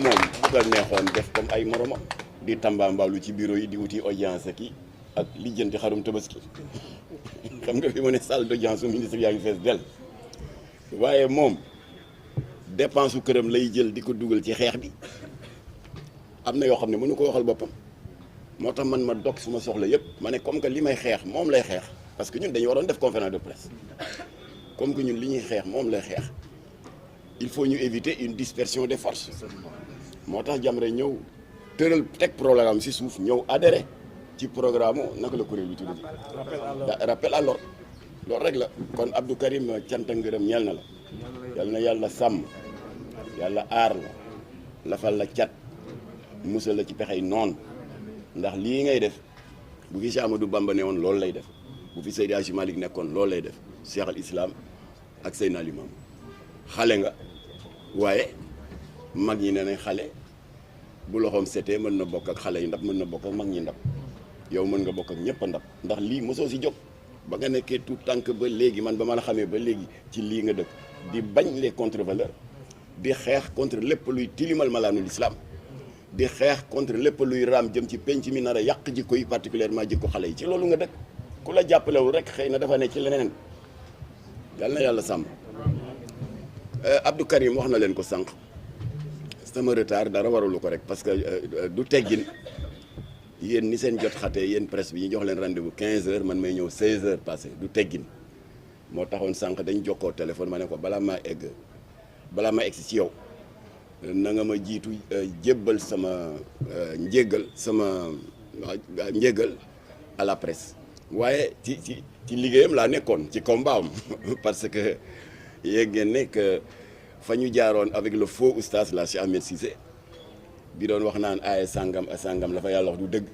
moom bu ko neexoon def comme ay moromam di tambaambaalu ci bureau yi di wuti audience ak lijjanti xarum tabaski xam nga fi mu ne salle d'audience su ministre yaa ngi fees del waaye moom dépense su këram lay jël di ko dugal ci xeex bi am na yoo xam ne mënu ko waxal boppam moo tax man ma dog suma soxla yëpp ma ne comme que li may xeex moom lay xeex parce que ñun dañu waroon def conférence de presse comme que ñun li ñuy xeex moom lay xeex il faut ñu éviter une dispersion des forces moo tax Jamra ñëw tëral teg programme si suuf ñëw adhéré ci programme naka la kuréel bi tudd rappel à l'ordre loolu rek la kon Abdou Karim cant ak ngërëm ñeel na la yal na yàlla sàmm yàlla aar la lafal la cat musal la ci pexey noonu ndax lii ngay def bu fi Cheikh Amadou Bamba ne woon loolu lay def bu fi Seydi Hadji Malick nekkoon loolu lay def Cheikh al Islam ak Seydina Limam xale nga waaye mag ñi ne nañ xale bu loxoom setee mën na bokk ak xale yi ndab mën na bokk ak mag ñi ndab yow mën nga bokk ak ñëpp a ndab ndax lii mosoo si jóg ba nga nekkee tout tànk ba léegi man ba ma la xamee ba léegi ci lii nga dëkk di bañ les contre-valeurs di xeex contre lépp luy tilimal malaanu l'islam di xeex contre lépp luy raam jëm ci penc mi nar a yàq jikko yi particulièrement jikko xale yi ci loolu nga dëkk ku la jàppalewul rek xëy na dafa ne ci leneen yal na yàlla sàmm Abdou Karim wax na leen ko sànq sama retard dara waralu ko rek parce que du teggin yéen ni seen jot xatee yéen presse bi ñu jox leen rendez-vous 15 heures man may ñëw 16 heures passé du teggin moo taxoon sànq dañ jokkoo téléphone ma ne ko balaa maa egg si ci yow na nga ma jiitu jébbal sama njéggal à la presse waaye ci liggéeyam laa nekkoon ci combat am parce que yéeg ngeen ne que fa ñu jaaroon avec le faux oustaz la Cheikh Ahmed Cissé bi doon wax naan aaye sàngam a sàngam la fa yàlla wax du dëgg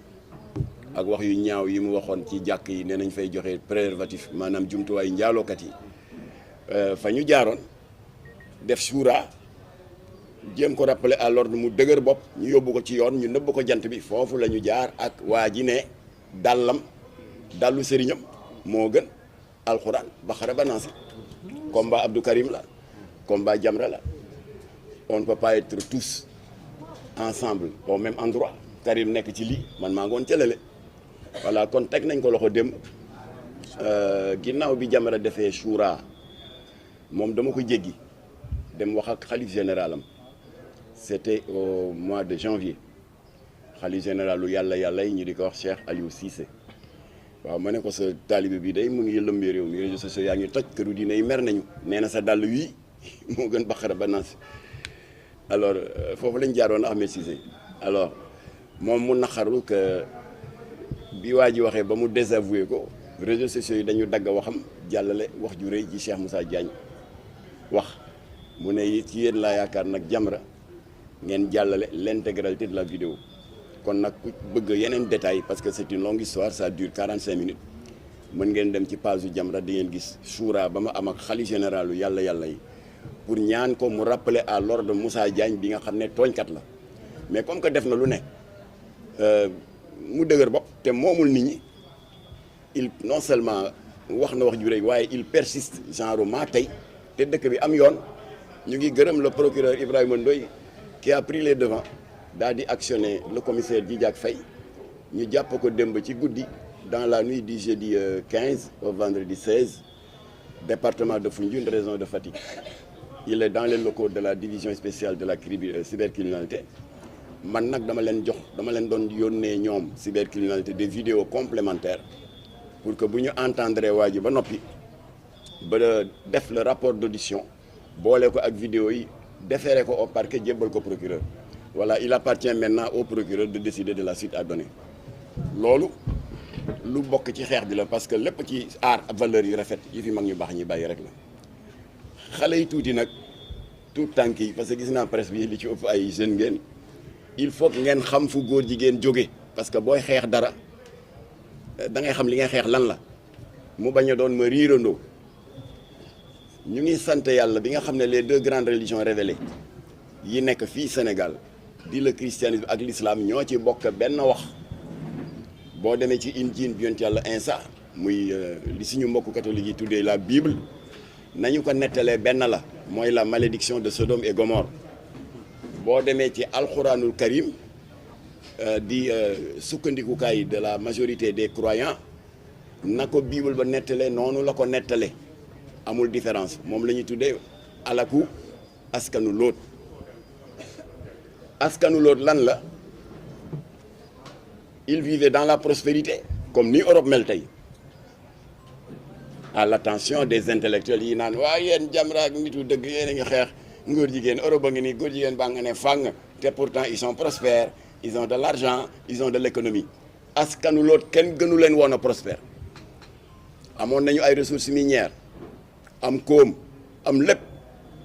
ak wax yu ñaaw yi mu waxoon ci jàkk yi nee nañ fay joxe préservatif maanaam jumtuwaay njaalookat yi fa ñu jaaroon def suura jéem ko rappeler à l'ordre mu dëgër bopp ñu yóbbu ko ci yoon ñu nëbb ko jant bi foofu la ñu jaar ak waa ji ne dallu sëriñam moo gën alxuraan Baqara ba Naas combat Abdou Karim la combat Jamra la on ne peut pas être tous ensemble au même endroit Karim nekk ci lii man maa ngoon cëlale voilà kon teg nañ ko loxo démb ginnaaw bi Jamra defee shura moom dama ko jéggi dem wax ak xalif général am c'était au mois de janvier xalif général lu yàlla yi ñu di ko wax Cheikh Aliou Cissé waaw ma ne ko sa taalibe bi day mu ngi lëmbee réew mi réseaux sociaux yaa ngi toj këru diine yi mer nañu nee na sa dàll wii moo gën Baqara ba Naas alors foofu lañ jaaroon Ahmed Cissé alors moom mu naqaru que bi waa ji waxee ba mu désavoué ko réseaux sociaux yi dañu dagg waxam jàllale wax ju rëy ji Cheikh Moussa Diagne wax mu ne ci yéen laa yaakaar nag Jamra ngeen jàllale l'intégralité de la vidéo kon nag ku bëgg yeneen détails parce que c'est une longue histoire ça dure 45 minutes mën ngeen dem ci page u Jamra di ngeen gis suura ba ma am ak xalifa général yàlla yi pour ñaan ko mu rappeler à l'ordre Moussa Diagne bi nga xam ne tooñkat la mais comme que def na lu ne mu dëgër bopp te moomul nit ñi il non seulement wax na wax ju rëy waaye il persiste genre maa tey te dëkk bi am yoon ñu ngi gërëm le procureur Ibrahima Ndoye qui a pris les devants daal di actionner le commissaire Djidiack Faye ñu jàpp ko démb ci guddi dans la nuit du jeudi 15 au vendredi 16 département de Foundiougne région de Fatick il est dans les locaux de la division spéciale de la cybercriminalité man nag dama leen doon yónnee ñoom cybercriminalité des vidéos complémentaires pour que bu ñu entendre waa ji ba noppi ba def le rapport d'audition boole ko ak vidéo yi déféré ko au parquet jébbal ko procureur voilà il appartient maintenant au procureur de décider de la suite à donner loolu lu bokk ci xeex bi la parce que lépp ci aar valeurs yu rafet yi fi mag ñu baax ñi bàyyi rek la xale yi tuuti nag tout tànk yi parce que gis naa presse bi li ci ëpp ay jeunes ngeen il faut que ngeen xam fu góor jigéen jóge parce que booy xeex dara da ngay xam li ngay xeex lan la mu bañ a doon ma riirandoo ñu ngi sant yàlla bi nga xam ne les deux grandes religions révélées yi nekk fii Sénégal di le christianisme ak l'islam ñoo ci bokk benn wax boo demee ci Injiil bi yonent yàlla Insa muy li suñu mbokku catholique yi tuddee la Bible nañu ko nettalee benn la mooy la malédiction de Sodome et Gomorrhe boo demee ci alxuraanul karim di sukkandikukaay de la majorité des croyants na ko bible ba nettale noonu la ko nettale amul différence moom la ñuy tuddee alaku askanu Lóot. askanu Lóot lan la il vivait dans la prospérité comme ni Europe mel tey à l'attention des intellectuels yi naan waaye yéen Jamra ak nitu dëgg yéen a ngi xeex ngóor jigéen Europe a ngi nii góor jigéen baa nga ne fàng te pourtant ils sont prospères ils ont de l'argent ils ont de l'économie askanu Lóot kenn gënu leen woon a prospère amoon nañu ay ressources minières am koom am lépp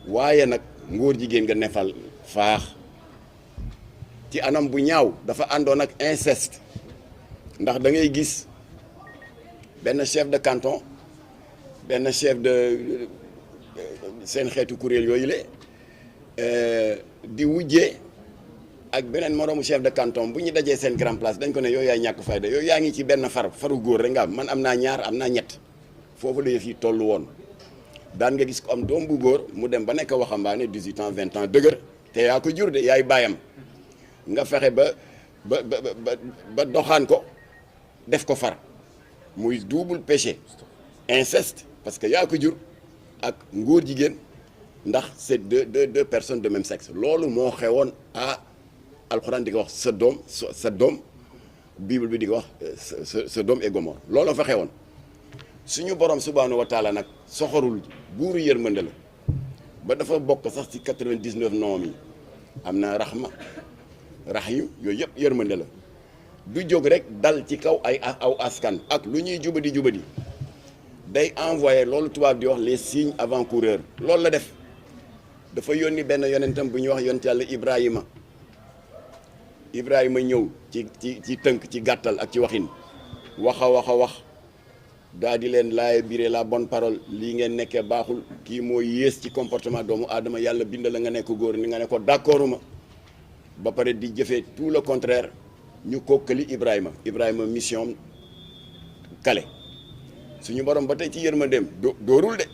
waaye nag ngóor jigéen nga nefal faax ci anam bu ñaaw dafa àndoon ak inceste ndax da ngay gis benn chef de canton benn chef de seen xeetu kuréel yooyu le di wujjee ak beneen moroomu chef de canton bu ñu dajee seen grand place dañ ko ne yooyu yaay ñàkk fayda yooyu yaa ngi ci benn faru góor rek nga am man am naa ñaar am naa ñett foofu la yëf yi tollu woon daan nga gis ko am doom bu góor mu dem ba nekk waxambaane 18 ans 20 ans dëgër te yaa ko jur de yaay baayam nga fexe ba doxaan ko def ko far muy double péché inceste parce que yaa ko jur ak ngóor jigéen ndax c'est deux personnes de même sexe loolu moo xewoon alxuraan di ko wax sa doom bible bi di ko wax Sodome et Gomorrhe loolu fa xewoon suñu borom subhaanahu wa taala nag soxorul buuru yërmande la ba dafa bokk sax ci 99 noom yi am na rahma rahim yooyu yëpp yërmande la du jóg rek dal ci kaw aw askan ak lu ñuy jubadi day envoyé loolu tubaab di wax les signes avant-coureurs loolu la def dafa yónni benn yonentam bu ñuy wax yonent yàlla Ibrahima ñëw ci tënk ci gàttal ak ci waxin wax a wax daa di leen laay biré la bonne parole lii ngeen nekkee baaxul kii moo yées ci comportement doomu aadama yàlla bind la nga nekk góor ni nga ne ko d'accorduma ba pare di jëfee tout le contraire ñu kokkali Ibrahima mission kale suñu borom ba tey ci yërmandeem dóorul de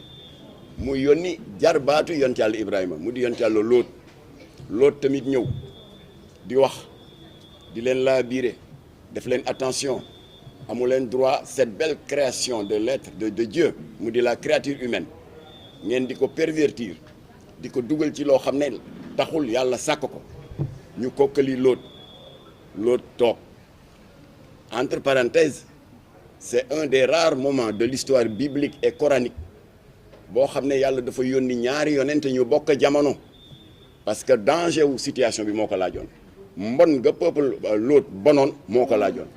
mu yónni jarbaatu yonent yàlla Ibrahima mu di yonent yàlla Lóot tamit ñëw di wax di leen laa biire def leen attention amu leen droit cette belle création de l'être de Dieu mu di la créature humaine ngeen di ko pervertir di ko dugal ci loo xam ne taxul yàlla sàkk ko ñu kokkali Lóot toog entre parenthèses c'est un des rares moments de l'histoire biblique et coranique boo xam ne yàlla dafa yónni ñaari yonent ñu bokk jamono parce que danger wu situation bi moo ko laajoon mbon nga peuple Lóot bonoon moo ko laajoon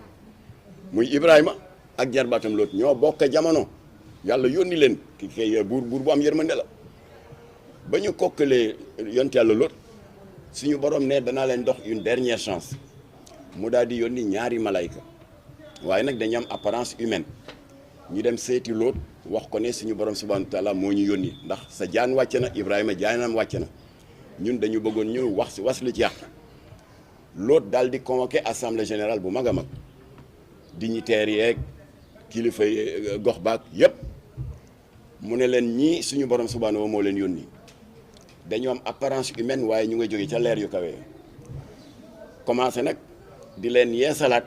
muy Ibrahima ak jarbaatam Lóot ñoo bokk jamono yàlla yónni leen ki kay buur bu am yërmande la ba ñu kokkalee yonent yàlla Lóot suñu borom ne danaa leen dox une dernière chance mu daal di yónni ñaari malayka waaye nag dañu am apparence humaine ñu dem seeti Lóot wax ko ne suñu borom subhanahu wa taala moo ñu yónni ndax sa jaan wàcc na Ibrahima jaanam wàcc na ñun dañu bëggoon ñu wax lu ci yàq Lóot daal di convoqué assemblée générale bu mag a mag dignitaires yeeg kilifa gox baak yépp mu ne leen ñii suñu borom subhanahu moo leen yónni dañu am apparence humaine waaye ñu nga jóge ca leer yu kawe commencé nag di leen yeesalaat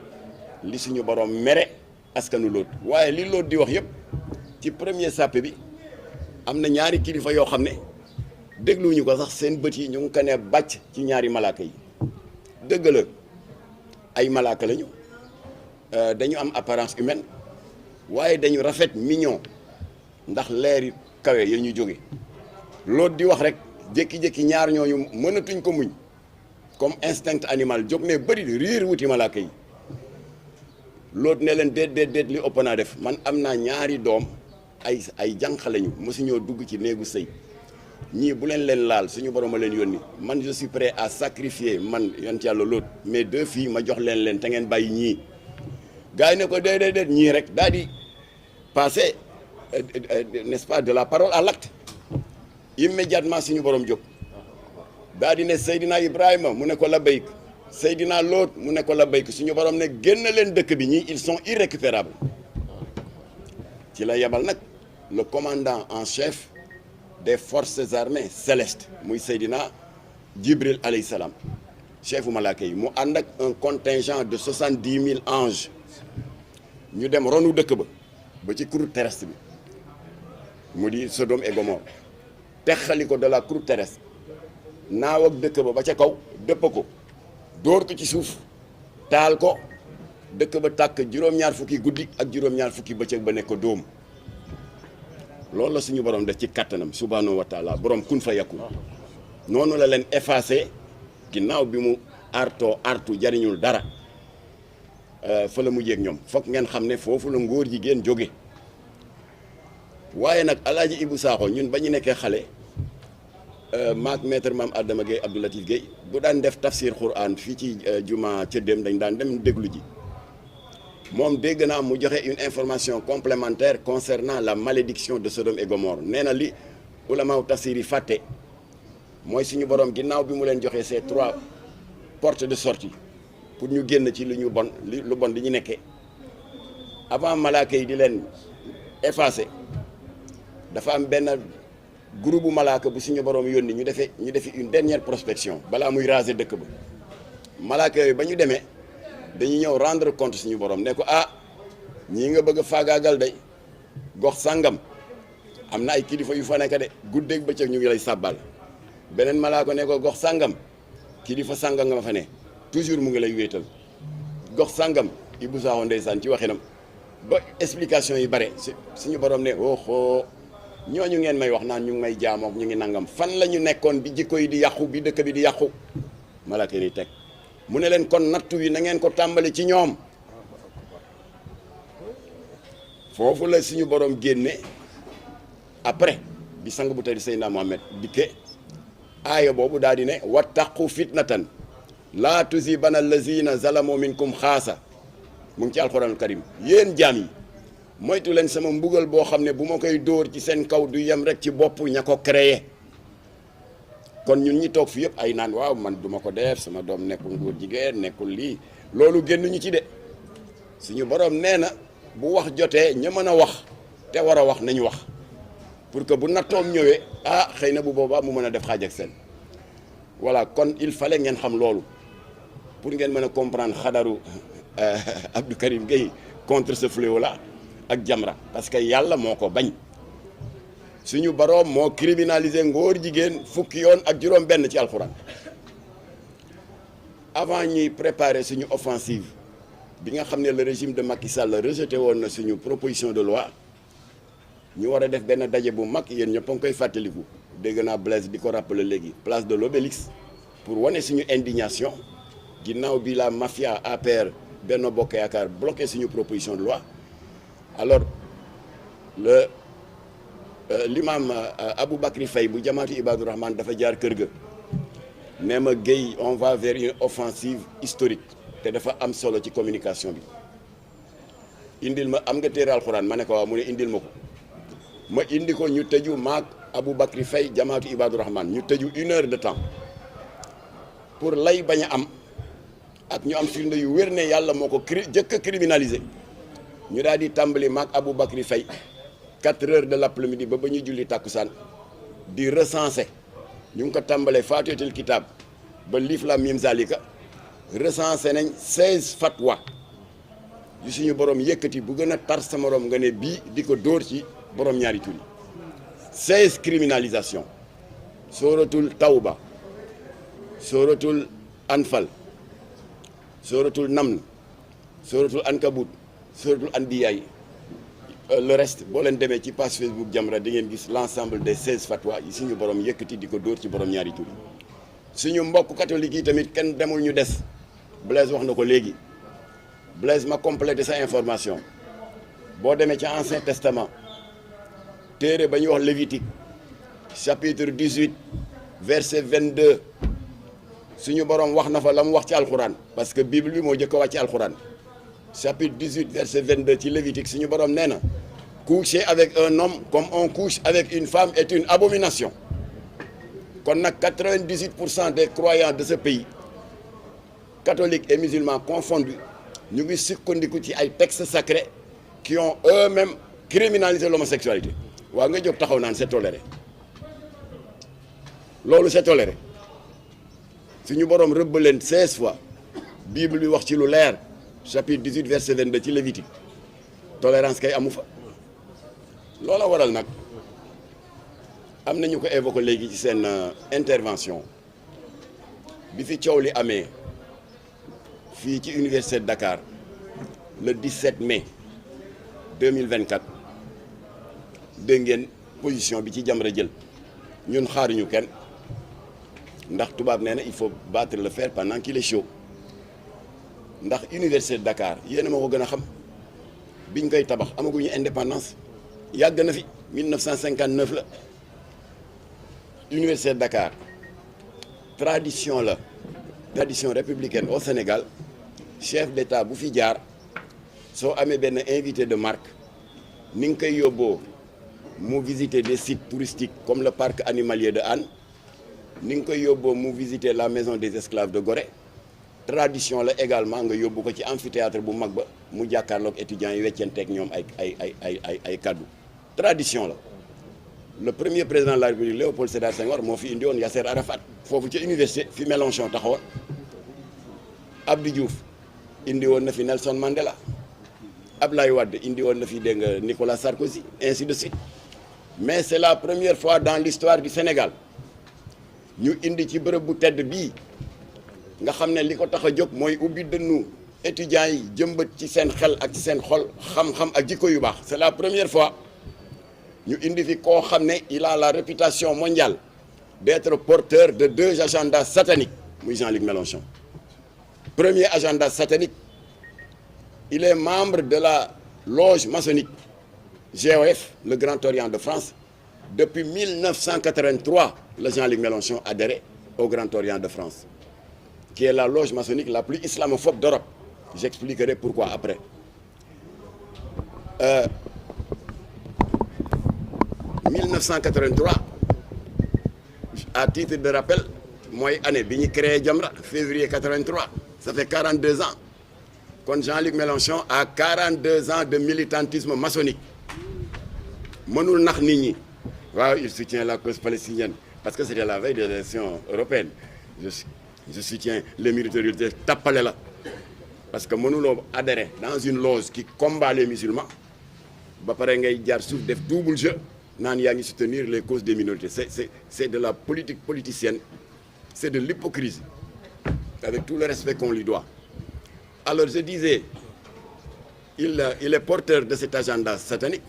li suñu borom mere askanu Lóot waaye li Lóot di wax yépp ci premier sàppe bi am na ñaari kilifa yoo xam ne dégluwuñu ko sax seen bët yi ñu ngi ko ne bàcc ci ñaari malaaka yi dëgg la ay malaaka lañu dañu am apparence humaine waaye dañu rafet mignon ndax leeri kawe ya ñu jóge Lóot di wax rek jékki-jékki ñaar ñooñu mënatuñ ko muñ comme instinct animal jóg ne bëri riir wuti malaaka yi Lóot ne leen déet li ëpp naa def man am naa ñaari doom ay jànq lañu mosuñoo dugg ci néegu sëy ñii bu leen laal suñu borom a leen yónni man je suis prêt à sacrifier man yonent yàlla Lóot mes 2 filles ma jox leen te ngeen bàyyi ñii gars yi ne ko déet ñii rek daal di passer n'est-ce pas de la parole à l'acte immédiatement suñu borom jóg daal di ne Seydina Ibrahima mu ne ko labbayk Seydina Lóot mu ne ko labbayk suñu borom ne génn leen dëkk bi ñii ils sont irrécupérables ci la yebal nag le commandant en chef des forces armées célestes muy Seydina Jibril alayhi salaam chefu malaaka yi mu ànd ak un contingent de 70 000 anges ñu dem ronu dëkk ba ci croûte terrestre bi mu di Sodome et Gomorrhe texali ko de la croûte terrestre naaw ak dëkk ba ca kaw dëpp ko dóor ko ci suuf taal ko dëkk ba tàkk juróom-ñaar fukki guddi ak juróom-ñaar fukki bëccëg ba nekk ko dóom loolu la suñu borom def ci kattanam subhanahu wa taala borom kun fa yakun noonu la leen effacé ginnaaw bi mu artu jariñul dara fa la mujjee ak ñoom foog ngeen xam ne foofu la ngóor jigéen jóge waaye nag alaaji Ibou Sakho ñun ba ñu nekkee xale maak maître Mame Adama Gueye Abdou Latif Gueye bu daan def tafsir Quran fii ci juma ca dem dañ daan dem déglu ji moom dégg naa mu joxe une information complémentaire concernant la malédiction de Sodome et Gomorrhe nee na li ulamaaw tafsir yi fàtte mooy suñu borom ginnaaw bi mu leen joxee ces 3 portes de sortie pour ñu génn ci lu bon li ñu nekkee avant malaaka yi di leen effacer dafa am benn groupe bu malaaka bu suñu borom yónni ñu defi une dernière prospection balaa muy raser dëkk ba malaaka yooyu ba ñu demee dañuy ñëw rendre compte suñu borom ne ko ñii nga bëgg a faagaagal day gox sàngam am na ay kilifa yu fa nekk de guddeeg bëccëg ñu ngi lay sàbbal beneen malaaka ne ko gox sàngam kilifa sàngam nga ma fa ne toujours mu ngi lay wéetal gox sàngam Ibou Sakho ndeysaan ci waxinam ba explication yi bare suñu borom ne oho ñooñu ngeen may wax naan ñu ngi may jaamook ñu ngi nangam fan la ñu nekkoon bi jikko yi di yàqu bi dëkk bi di yàqu malaaka yi teg mu ne leen kon nattu wi na ngeen ko tàmbali ci ñoom foofu la suñu borom génne après bi sang bu tedd Seydina Mohamed dikke aaya boobu daal di ne wattaqu fitnatan laa tusibanna allazina zalamu minkum xaasa mu ngi ci alxuraanul karim yéen jaam yi moytu leen sama mbugal boo xam ne bu ma koy dóor ci seen kaw du yem rek ci bopp ña ko créé kon ñun ñi toog fi yëpp ay naan waaw man duma ko def sama doom nekkul nguur jigéen nekkul lii loolu génnuñu ci de suñu borom nee na bu wax jotee ña mën a wax te war a wax nañu wax pour que bu nattoom ñëwee xëy na bu boobaa mu mën a def xaaj ak seen voilà kon il fallait ngeen xam loolu pour ngeen mën a comprendre xadaru Abdou Karim Gueye contre ce fléau là ak Jamra parce que yàlla moo ko bañ suñu boroom moo criminalisé ngóor jigéen fukki yoon ak juróom benn ci alxuraan avant ñuy préparer suñu offensive bi nga xam ne le régime de Macky Sall rejeté woon na suñu proposition de loi ñu war a def benn daje bu mag yéen ñëpp a ngi koy fàttaliku dégg naa Blaise di ko rappeler léegi place de l'Obélisque pour wane suñu indignation ginnaaw bi la mafia APR Benno Bokk Yaakaar bloqué suñu proposition de loi alors l'imam Aboubacry Faye bu jamaatu Ibadou Rahman dafa jaar kër ga nee ma Gueye on va vers une offensive historique te dafa am solo ci communication bi indil ma am nga téere alxuraan ma ne ko waaw mu ne indil ma ko ma indi ko ñu tëju maag Aboubacry Faye jamaatu Ibadou Rahman ñu tëju 1 heure de temps pour lay bañ a am ak ñu am firnde yu wér ne yàlla moo ko jëkk a criminalisé ñu daal di tàmbali maag Aboubacry Faye 4 heures de l'après-midi ba ñu julli tàkkusaan di recenser ñu ngi ko tàmbalee Faatihatul Kitaab ba Liif Laam Miim Zaalika recensé nañ 16 fatwa yu suñu borom yëkkati bu gën a tar sa morom nga ne bii di ko dóor ci borom ñaari tur yi 16 criminalisation sooratul Tawba sooratul Anfal sooratul Naml sooratul Ankabut sooratul Anbiya le reste boo leen demee ci page Facebook Jamra di ngeen gis l'ensemble des 16 fatwa yi suñu borom yëkkati di ko dóor ci borom ñaari tur yi suñu mbokk catholique yi tamit kenn demul ñu des Blaise wax na ko léegi Blaise ma complété sa information boo demee ci Ancien Testament téere ba ñuy wax Lévitique chapitre 18 verset 22 suñu borom wax na fa la mu wax ci alxuraan parce que Bible bi moo jëkk a wàcc ci alxuraan chapitre 18 verset 22 ci Lévitique suñu borom nee na coucher avec un homme comme on couche avec une femme est une abomination kon nag 98% des croyants de ce pays catholiques et musulmans confondus ñu ngi sukkandiku ci ay textes sacrés qui ont eux-mêmes criminalisé l'homosexualité waa nga jóg taxaw naan c'est toléré loolu c'est toléré suñu borom rëbb leen 16 fois Bible bi wax ci lu leer chapitre 18 verset 22 ci Lévitique tolérance kay amu fa loola waral nag am nañu ko évoqué léegi ci seen intervention bi fi coow li amee fii ci université de Dakar le 17 mai 2024 dégg ngeen position bi ci Jamra jël ñun xaaruñu kenn ndax tubaab nee na il faut battre le fer pendant qu'il est chaud ndax université de Dakar yéen a ma ko gën a xam biñ koy tabax amaguñu indépendance yàgg na fi 1959 la université de Dakar tradition la tradition républicaine au Sénégal chef d'État bu fi jaar soo amee benn invité de marque ni nga koy yóbboo mu visiter des sites touristiques comme le parc animalier de Hann ni nga koy yóbboo mu visiter la maison des esclaves de Gorée tradition la également nga yóbbu ko ci amphithéâtre bu mag ba mu jàkkaarloog étudiants yi weccanteeg ñoom ay kaddu tradition la le premier président de la République Léopold Sédar Senghor moo fi indi woon Yasser Arafat foofu ci université fi Mélenchon taxawoon Abdou Diouf indi woon na fi Nelson Mandela Ablaye Wade indi woon na fi dégg nga Nicolas Sarkozy ainsi de suite mais c'est la première fois dans l'histoire du Sénégal ñu indi ci bërëb bu tedd bii nga xam ne li ko tax a jóg mooy ubbi dënnu étudiants yi jëmbat ci seen xel ak ci seen xol xam-xam ak jikko yu baax c'est la première fois ñu indi fi koo xam ne il a la réputation mondiale d'être porteur de 2 agendas sataniques muy Jean-Luc Mélenchon premier agenda satanique il est membre de la loge maçonnique GOF le Grand Orient de France depuis 1983 le Jean-Luc Mélenchon adhéré au Grand Orient de France qui est la loge maçonnique la plus islamophobe d'Europe j'expliquerai pourquoi après 1983 à titre de rappel mooy année bi ñu créé Jamra février 83 ça fait 42 ans kon Jean-Luc Mélenchon a 42 ans de militantisme maçonnique mënul nax nit ñi waaw il soutient la cause palestinienne parce que c'était la veille des élections européennes je soutiens les minorités tappale la parce que mënuloo adhérer dans une loge qui combat les musulmans ba pare ngay jaar suuf def double jeu naan yaa ngi soutenir les causes des minorités c'est de la politique politicienne c'est de l'hypocrisie avec tout le respect qu'on lui doit alors je disais il est porteur de cet agenda satanique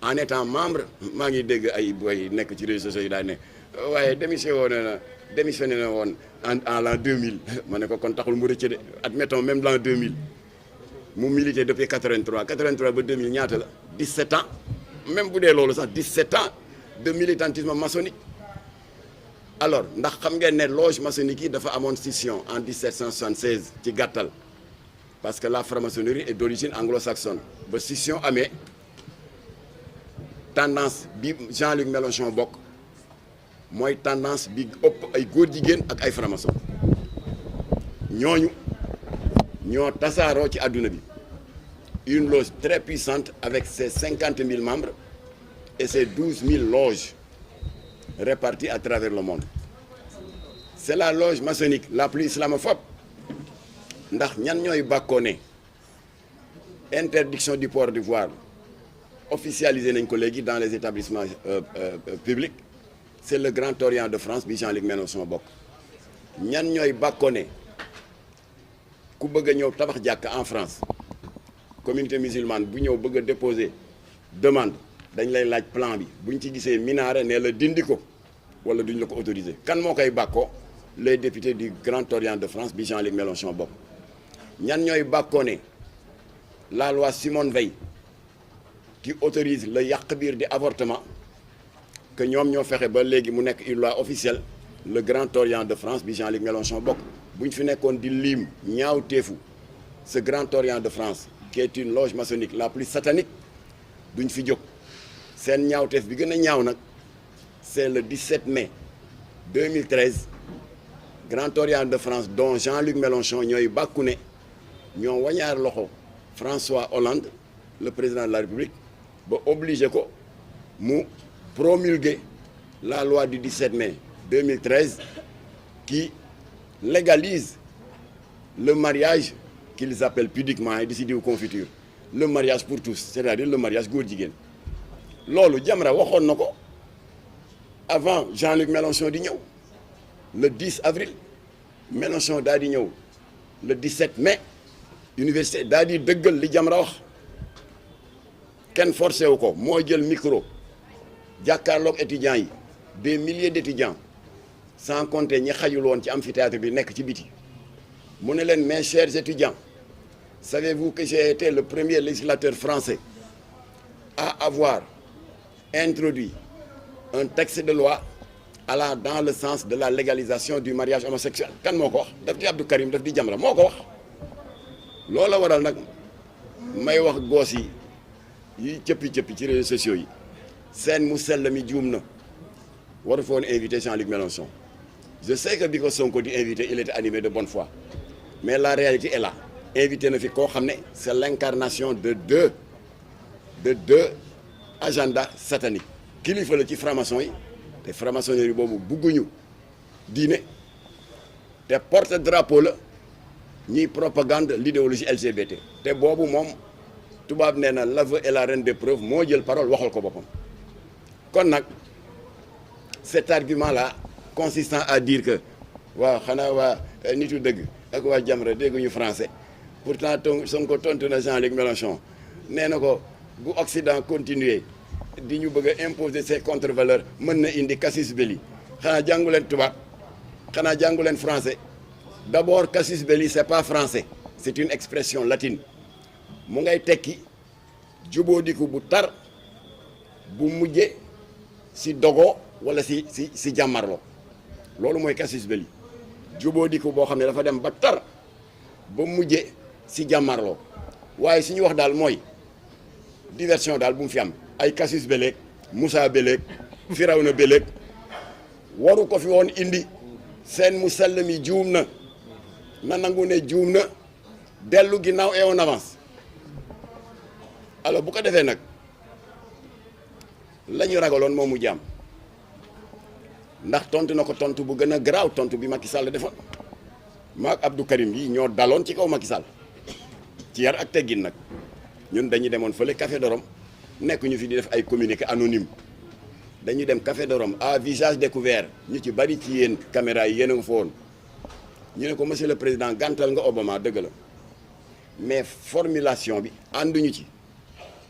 en étant membre maa ngi dégg ay boy nekk ci réseaux sociaux yi daal ne waaye démissionné na woon en l'an 2000 ma ne ko kon taxul mu rëcc de admettons même l'an 2000 mu milité depuis 83 ba 2000 ñaata la 17 ans même bu dee loolu sax 17 ans de militantisme maçonnique alors ndax xam ngeen ne loge maçonnique yi dafa amoon scission en 1776 ci gàttal parce que la franc-maçonnerie est d'origine anglo-saxonne ba scission amee tendance bi Jean-Luc Mélenchon bokk mooy tendance bi ëpp ay góor jigéen ak ay franc-maçon ñooñu ñoo tasaaroo ci àdduna bi une loge très puissante avec ses 50 000 membres et ses 12 000 loges réparties à travers le monde c'est la loge maçonnique la plus islamophobe ndax ñan ñooy bàkkoo ne interdiction du port du voile officialisé nañ ko léegi dans les établissements publics c'est le Grand Orient de France bi Jean-Luc Mélenchon bokk ñan ñooy bàkkoo ne ku bëgg a ñëw tabax jàkk en France communauté musulmane bu ñëw bëgg a déposer demande dañ lay laaj plan bi buñ ci gisee minaret ne la dindi ko wala duñ la ko autoriser kan moo koy bàkkoo les députés du Grand Orient de France bi Jean-Luc Mélenchon bokk ñan ñooy bàkkoo ne la loi Simone Veil qui autorise le yàq biir di avortement que ñoom ñoo fexe ba léegi mu nekk une loi officielle le Grand Orient de France bi Jean-Luc Mélenchon bokk bu ñu fi nekkoon di lim ñaaw teefu ce Grand Orient de France qui est une loge maçonnique la plus satanique duñ fi jóg seen ñaawteef bi gën a ñaaw nag c'est le 17 mai 2013 Grand Orient de France dont Jean-Luc Mélenchon ñooy bàkku ne ñoo wañaar loxo François Hollande le président de la République ba obligé ko mu promulguer la loi du 17 mai 2013 qui légalisent le mariage qu'ils appellent pudiquement di si diw confiture le mariage pour tous c'est-à-dire le mariage góor jigéen loolu Jamra waxoon na ko avant Jean-Luc Mélenchon di ñëw le 10 avril Mélenchon daal di ñëw le 17 mai université daal di dëggal li Jamra wax kenn forcé wu ko moo jël micro jàkkaarloog étudiants yi des milliers d'étudiants sans compter ñi xajul woon ci amphithéâtre bi nekk ci biti mu ne leen mes chers étudiants savez-vous que j'ai été le premier législateur français à avoir introduit un texte de loi allant dans le sens de la légalisation du mariage homosexuel kan moo ko wax daf di Abdou Karim daf di Jamra moo ko wax loola waral nag may wax goos yi cëppi-cëppi ci réseaux sociaux yi seen mu sell mi juum na waru foon invité Jean-Luc Mélenchon je sais que bi ko Sonko di invité il était animé de bonne foi mais la réalité est là invité na fi koo xam ne c'est l'incarnation de deux agendas sataniques kilifa la ci franc-maçon yi te franc-maçonnerie boobu bugguñu diine te porte-drapeau la ñuy propagande l'idéologie LGBT te boobu moom tubaab nee na l'aveu est la reine des preuves moo jël parole waxal ko boppam kon nag cet argument là consistant à dire que waaw xanaa waa nitu dëgg ak waa Jamra dégguñu français pourtant Sonko tontu na Jean-Luc Mélenchon nee na ko bu Occident continuer di ñu bëgg a imposer ses contre-valeurs mën na indi casus belli xanaa jàngu leen tubaab xanaa jàngu leen français d'abord casus belli c'est pas français c'est une expression latine mu ngay tekki jubóodiku bu tar bu mujje si dogo wala si jàmmarloo loolu mooy casus belli jubóodiku boo xam ne dafa dem ba tar ba mujje si jàmmarloo waaye suñu wax daal mooy diversion daal bu mu fi am ay casus belleeg Moussa belleeg Firawna belleeg waru ko fi woon indi seen mu sell mi juum na nangu ne juum na dellu ginnaaw et on avance alors bu ko defee nag la ñu ragaloon moom mu jaam ndax tontu na ko tontu bu gën a garaaw tontu bi Macky Sall defoon maak Abdou Karim yi ñoo daloon ci kaw Macky Sall ci yar ak teggin nag ñun dañuy demoon fële Café de Rome nekk ñu fi di def ay communiqué anonyme dañu dem Café de Rome à visage découvert ñu ci bari ci yéen caméra yi yéen a nga fa woon ñu ne ko monsieur le président gàntal nga Obama dëgg la mais formulation bi ànduñu ci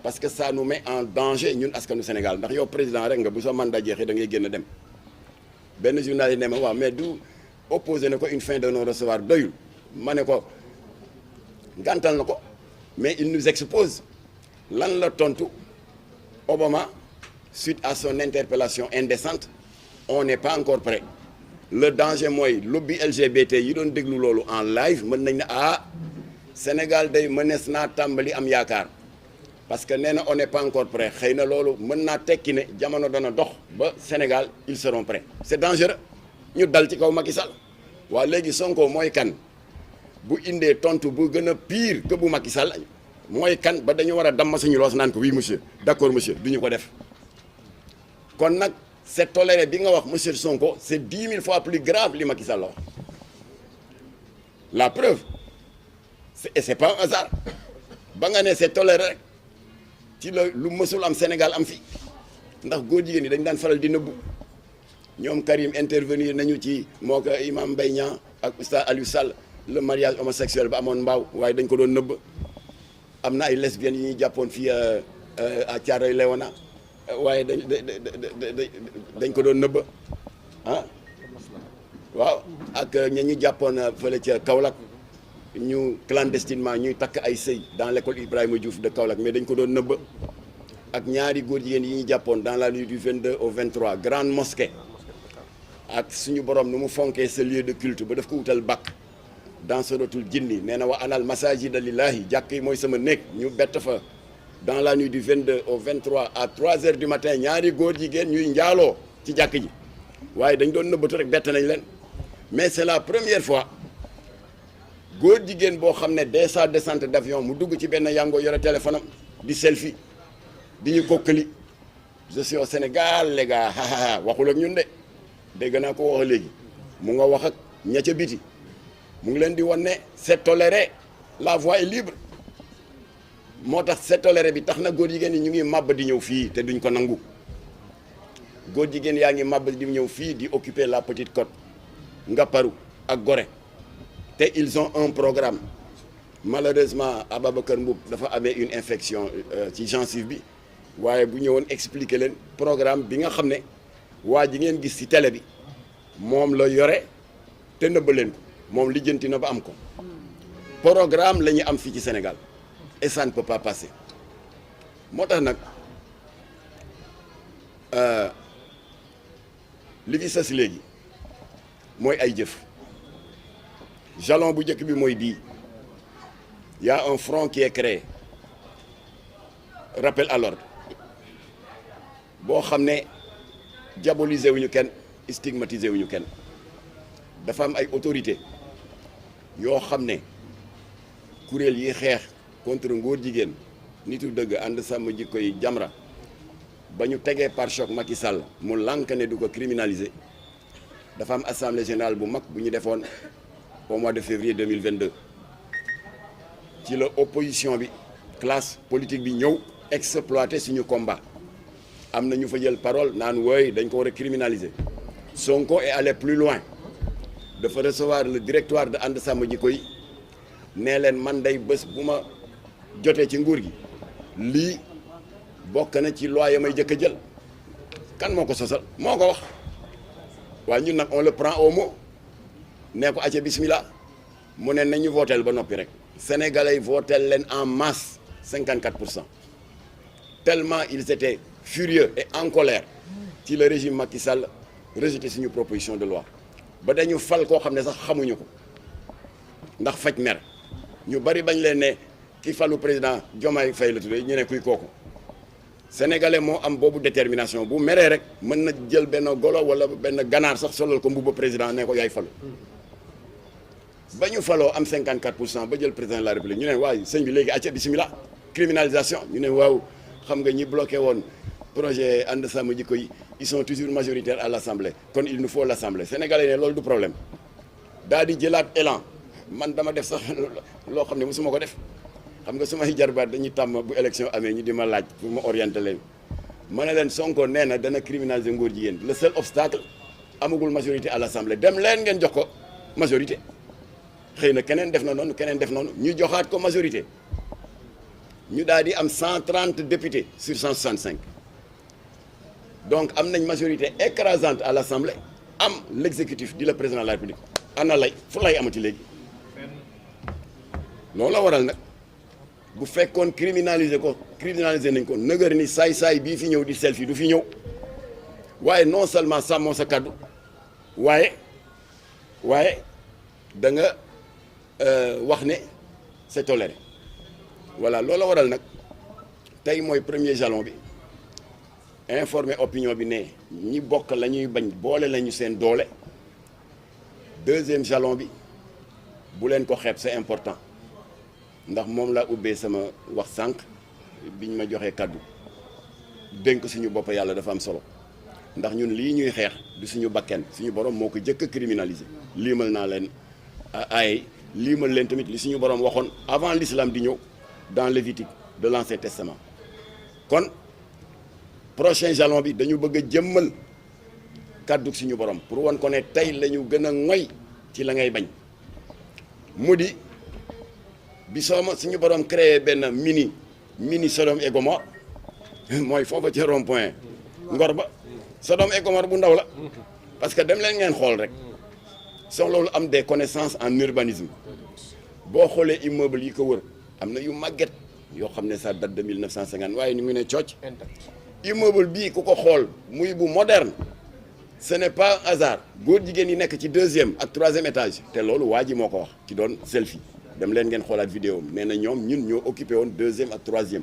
parce que ça nous met en danger ñun askanu Sénégal ndax yow président rek nga bu sa mandat jeexee da ngay génn dem benn journaliste ne ma waaw mais du opposé na ko une fin de non recevoir doyul ma ne ko gàntal na ko mais il nous expose lan la tontu Obama suite à son interpellation indécente on n'est pas encore prêt le danger mooy lobby LGBT yi doon déglu loolu en live mën nañ ne Sénégal day mënees naa tàmbali am yaakaar parce que nee na on n'est pas encore prêt xëy na loolu mën naa tekki ne jamono dana dox ba Sénégal ils seront prêts c'est dangereux ñu dal ci kaw Macky Sall waa léegi Sonko mooy kan bu indee tontu bu gën a pire que bu Macky Sall mooy kan ba dañu war a damm suñu loos naan ko oui monsieur d'accord monsieur du ñu ko def kon nag c'est toléré bi nga wax monsieur Sonko c'est 10 000 fois plus grave li Macky Sall la wax la preuve c'est pas un hasard ba nga ne c'est toléré rek ci la lu mësul am Sénégal am fi ndax góor jigéen ñi dañ daan faral di nëbbu ñoom Karim intervenir nañu ci moo ko Imam Mbaye Niang ak Oustaz Aliou Sall le mariage homosexuel ba amoon mbaaw waaye dañ ko doon nëbb am na ay lesbiennes yi ñuy jàppoon fii à Thiaroye Léona waaye dañ ko doon nëbb waaw ak ña ñu jàppoon fële ca Kaolack ñu clandestinement ñuy takk ay sëy dans l'école Ibrahima Diouf de Kaolack mais dañ ko doon nëbb ak ñaari góor jigéen yi ñu jàppoon dans la nuit du 22 au 23 grande mosquée ak suñu borom nu mu fonkee ce lieu de culte ba daf ko wutal bakk dans suratul jinni nee na wa anal masajida lillahi jàkk yi mooy sama néeg ñu bett fa dans la nuit du 22 au 23 à 3 heures du matin ñaari góor jigéen ñuy njaaloo ci jàkk ji waaye dañ doon nëbbatu rek bett nañ leen mais c'est la première fois góor jigéen boo xam ne dès sa descente d'avion mu dugg ci benn yango yore téléphone am di selfie di ñu kokkali je suis au Sénégal les gars waxul ak ñun de dégg naa ko wax léegi mu nga wax ak ña ca biti mu ngi leen di wan ne c'est toléré, la voie est libre moo tax c'est toléré bi tax na góor jigéen yi ñu ngi màbb di ñëw fii te duñ ko nangu góor jigéen yaa ngi màbb di ñëw fii di occuper la Petite Côte Ngaparou ak Gorée te ils ont un programme malheureusement Ababacar Mboup dafa amee une infection ci gencive bi waaye bu ñëwoon expliquer leen programme bi nga xam ne waa ji ngeen gis ci télé bi moom la yore te nëbb leen ko moom lijjanti na ba am ko programme la ñu am fii ci Sénégal et ça ne peut pas passer moo tax nag li fi sës léegi mooy ay jëf jalon bu njëkk bi mooy bii y a un front qui est créé rappel à l'ordre boo xam ne diaboliser wuñu kenn stigmatiser wuñu kenn dafa am ay autorité yoo xam ne kuréel yi xeex contre ngóor jigéen nitu dëgg ànd sàmm jikko yi Jamra ba ñu tegee par choc Macky Sall mu lànk ne du ko criminaliser dafa am assemblée générale bu mag bu ñu defoon au mois de février 2022 ci la opposition bi classe politique bi ñëw exploiter suñu combat am na ñu fa jël parole naan wooy dañ ko war a criminaliser Sonko est allé plus loin dafa recevoir le directoire de ànd sàmm jikko yi nee leen man day bés bu ma jotee ci nguur gi lii bokk na ci loi ya may jëkk a jël kan moo ko sosal moo ko wax waaye ñun nag on le prend au mot nee ko acca bismillah mu ne nañu votel ba noppi rek sénégalais yi votel leen en masse 54% tellement ils étaient furieux et en colère ci le régime Macky Sall rejeté suñu proposition de loi ba dañu fal koo xam ne sax xamuñu ko ndax faj mer ñu bari bañ leen ne ki falu président Diomaye Faye la tuddee ñu ne kuy kooku sénégalais moo am boobu détermination bu meree rek mën na jël benn golo wala benn ganaar sax solal ko mbubba président ne ko yaay falu ba ñu faloo am 54% ba jël président de la république ñu ne waaye sëñ bi léegi acca bismillah criminalisation ñu ne waaw xam nga ñi bloqué woon projet ànd sàmm jikko yi ils sont toujours majoritaires à l'assemblée kon il nous faut l'assemblée sénégalais ne loolu du problème daal di jëlaat élan man dama def sax loo xam ne mosuma ko def xam nga sumay jarbaat dañuy tàmm bu élection amee ñu di ma laaj pour ma orienter leen ma ne leen Sonko nee na dana criminaliser ngóor jigéen le seul obstacle amagul majorité à l'assemblée dem leen ngeen jox ko majorité xëy na keneen def na noonu keneen def noonu ñu joxaat ko majorité ñu daal di am 130 députés sur 165 donc am nañ majorité écrasante à l'assemblée am l'exécutif di le président de la république ana lay fu lay amati léegi loolu la waral nag bu fekkoon criminaliser nañ ko nëgër ni saay-saay bii fi ñëw di selfie du fi ñëw waaye non seulement sàmmoo sa kàddu waaye da nga wax ne c'est toléré voilà loolu la waral nag tey mooy premier jalon bi informer opinion bi ne ñi bokk la ñuy bañ boole lañu seen doole deuxième jalon bi bu leen ko xeeb c'est important ndax moom laa ubbee sama wax sànq biñ ma joxee kàddu dénk suñu bopp yàlla dafa am solo ndax ñun lii ñuy xeex du suñu bakken suñu borom moo ko jëkk a criminaliser liimal naa leen ay liimal leen tamit li suñu borom waxoon avant l'islam di ñëw dans Lévitique de l'Ancien Testament kon prochain jalon bi dañu bëgg a jëmmal kàddu suñu borom pour wan ko ne tey la ñu gën a ngoy ci la ngay bañ mu di bi suñu borom créé benn mini Sodome et Gomorrhe mooy foofa ca rond point ngor ba Sodome et Gomorrhe bu ndaw la parce que dem leen ngeen xool rek soo loolu am des connaissances en urbanisme boo xoolee immeuble yi ko wër am na yu màgget yoo xam ne ça date de 1950 waaye ni mu ne cooc immeuble bii ku ko xool muy bu moderne ce n'est pas un hasard góor jigéen yi nekk ci deuxième ak troisième étage te loolu waa ji moo ko wax ci doon selfie dem leen ngeen xoolaat vidéo am nee na ñoom ñun ñoo occupé woon deuxième ak troisième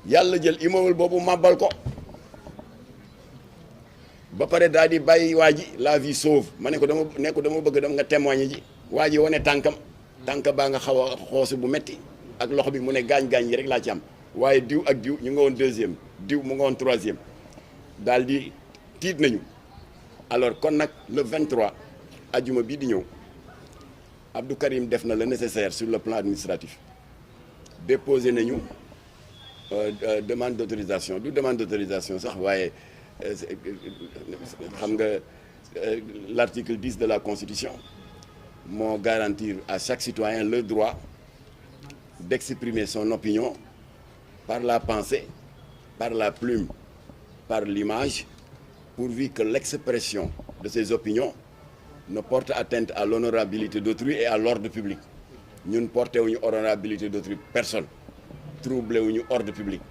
yàlla jël immeuble boobu màbbal ko ba pare daal di bàyyi waa ji la vie sauve ma ne ko dama bëgg dem nga témoigner ji waa ji wane tànk baa nga xaw a xoosu bu metti ak loxo bi mu ne gaañ-gaañ yi rek laa ci am waaye diw ak diw ñu nga woon deuxième diw mu nga woon troisième daal di tiit nañu alors kon nag le 23 ajjuma bii di ñëw Abdou Karim def na le nécessaire sur le plan administratif déposé nañu demande d'autorisation du demande d'autorisation sax waaye xam nga l'article 10 de la Constitution moo garantir à chaque citoyen le droit d'exprimer son opinion par la pensée, par la plume, par l'image, pourvu que l'expression de ces opinions ne porte atteinte à l'honorabilité d'autrui et à l'ordre public. ñun porté wuñu honorabilité d'autrui personne, troublé wuñu ordre public.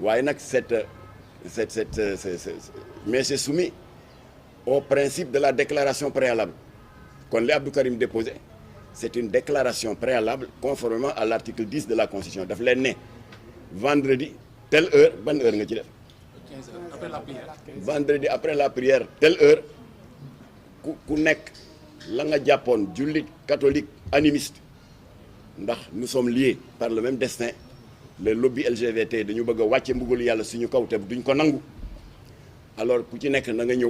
waaye nag mais c'est soumis au principe de la déclaration préalable. kon li Abdou Karim déposé c'est une déclaration préalable conformément à l'article 10 de la Constitution daf leen ne vendredi telle heure ban heure nga ci def 15 heures après la prière. vendredi après la prière telle heure ku nekk la nga jàppoon jullit catholique animiste ndax nous sommes liés par le même destin. le lobby LGBT dañu bëgg a wàcce mbugalu yàlla suñu kaw te duñ ko nangu alors ku ci nekk na nga ñëw